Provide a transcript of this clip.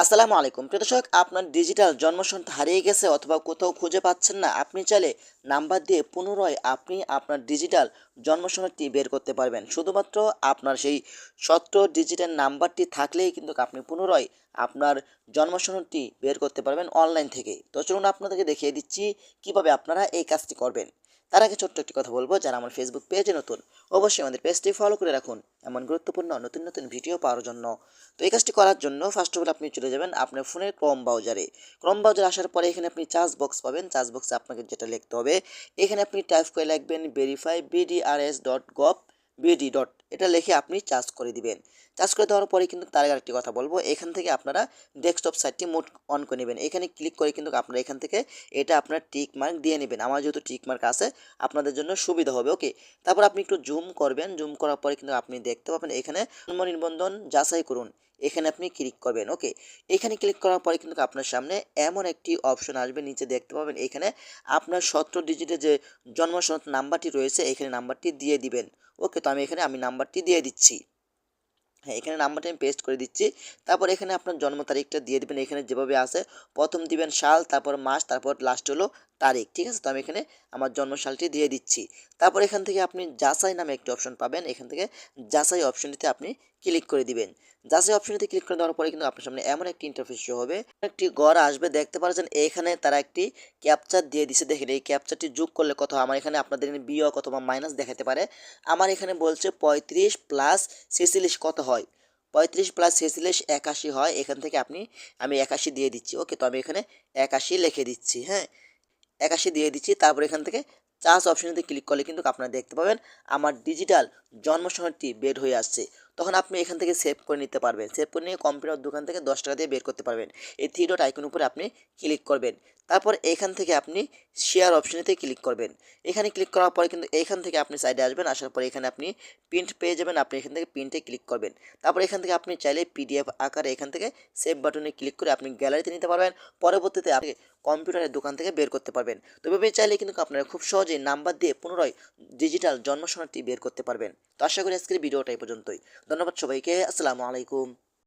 আসসালামু আলাইকুম প্রিয় দর্শক, আপনার ডিজিটাল জন্মসনদ হারিয়ে গেছে অথবা কোথাও খুঁজে পাচ্ছেন না, আপনি চাইলে নাম্বার দিয়ে পুনরায় আপনি আপনার ডিজিটাল জন্মসনদটি বের করতে পারবেন। শুধুমাত্র আপনার সেই 17 ডিজিটের নাম্বারটি থাকলেই কিন্তু আপনি পুনরায় আপনার জন্মসনদটি বের করতে পারবেন অনলাইন থেকে। তো চলুন আপনাদেরকে দেখিয়ে দিচ্ছি কিভাবে আপনারা এই কাজটি করবেন। তার আগে ছোট্ট একটি কথা বলবো, যারা আমার ফেসবুক পেজে নতুন অবশ্যই আমাদের পেজটি ফলো করে রাখুন এমন গুরুত্বপূর্ণ নতুন নতুন ভিডিও পাওয়ার জন্য। তো এই কাজটি করার জন্য ফার্স্ট অফ অল আপনি চলে যাবেন আপনার ফোনের ক্রোম ব্রাউজারে আসার পরে এখানে আপনি চার্জ বক্স পাবেন। চার্জ বক্সে আপনাকে যেটা লিখতে হবে, এখানে আপনি টাইপ করে লিখবেন ভেরিফাই bdrs.gov বিডি ডট, এটা লিখে আপনি চার্জ করে দিবেন। চার্জ করে দেওয়ার পরে কিন্তু তার আরেকটি কথা বলবো, এখান থেকে আপনারা ডেস্কটপ সাইটটি মোড অন করে নেবেন। এখানে ক্লিক করে কিন্তু আপনারা এখান থেকে এটা আপনার টিক মার্ক দিয়ে নেবেন। আমার যেহেতু টিক মার্ক আছে আপনাদের জন্য সুবিধা হবে। ওকে, তারপর আপনি একটু জুম করবেন। জুম করার পরে কিন্তু আপনি দেখতে পাবেন এখানে জন্ম নিবন্ধন যাচাই করুন, এখানে আপনি ক্লিক করবেন। ওকে, এখানে ক্লিক করার পরে কিন্তু আপনার সামনে এমন একটি অপশন আসবে, নিচে দেখতে পাবেন এখানে আপনার 17 ডিজিটের যে জন্ম সনদ নাম্বারটি রয়েছে এখানে নাম্বারটি দিয়ে দিবেন। ওকে, তো আমি নাম্বারটি দিয়ে দিচ্ছি। হ্যাঁ, এখানে নাম্বারটা আমি পেস্ট করে দিচ্ছি। তারপর এখানে আপনার জন্ম তারিখটা দিয়ে দেবেন, এখানে যেভাবে আছে প্রথম দিবেন সাল, তারপর মাস, তারপর লাস্ট হলো তারিখ। ঠিক আছে, তো আমি এখানে আমার জন্ম সালটি দিয়ে দিচ্ছি। তারপর এখান থেকে আপনি যাচাই নামে একটি অপশন পাবেন, এখান থেকে যাচাই অপশনটিতে আপনি ক্লিক করে দিবেন। যাচাই অপশনটিতে ক্লিক করে দেওয়ার পরে কিন্তু আপনার সামনে এমন একটি ইন্টারফেস শো হবে, একটি ঘর আসবে, দেখতে পাচ্ছেন এখানে তারা একটি ক্যাপচার দিয়ে দিছে। দেখেন এই ক্যাপচারটি যোগ করলে কত হয়, আমার এখানে আপনাদের এখানে বিয়োগ অথবা মাইনাস দেখাতে পারে। আমার এখানে বলছে 35 প্লাস 46 কত হয়, 35 প্লাস 46 81 হয়। এখান থেকে আমি 81 দিয়ে দিচ্ছি। ওকে, তো আমি এখানে 81 লিখে দিচ্ছি। হ্যাঁ, 81 দিয়ে দিচ্ছি। তারপর এখান থেকে চার্জ অপশনেতে ক্লিক করলে কিন্তু আপনারা দেখতে পাবেন আমার ডিজিটাল জন্ম সনদটি বের হয়ে আসছে। তখন আপনি এখান থেকে সেভ করে নিতে পারবেন। সেভ করে নিয়ে কম্পিউটার দোকান থেকে 10 টাকা দিয়ে বের করতে পারবেন। এই থ্রি ডট আইকন উপরে আপনি ক্লিক করবেন। তারপর এখান থেকে আপনি শেয়ার অপশনেতে ক্লিক করবেন। এখানে ক্লিক করার পরে কিন্তু এখান থেকে আপনি সাইডে আসবেন, আসার পরে এখানে আপনি প্রিন্ট পেয়ে যাবেন। আপনি এখান থেকে প্রিন্টে ক্লিক করবেন। তারপর এখান থেকে আপনি চাইলে পিডিএফ আকারে এখান থেকে সেভ বাটনে ক্লিক করে আপনি গ্যালারিতে নিতে পারবেন। পরবর্তীতে আপনি কম্পিউটারের দোকান থেকে বের করতে পারবেন। তো এভাবে চাইলে কিন্তু আপনারা খুব সহজেই নাম্বার দিয়ে পুনরায় ডিজিটাল জন্ম সনদটি বের করতে পারবেন। তো আশা করি আজকের ভিডিওটা এই পর্যন্তই। ধন্যবাদ সবাইকে। আসসালামু আলাইকুম।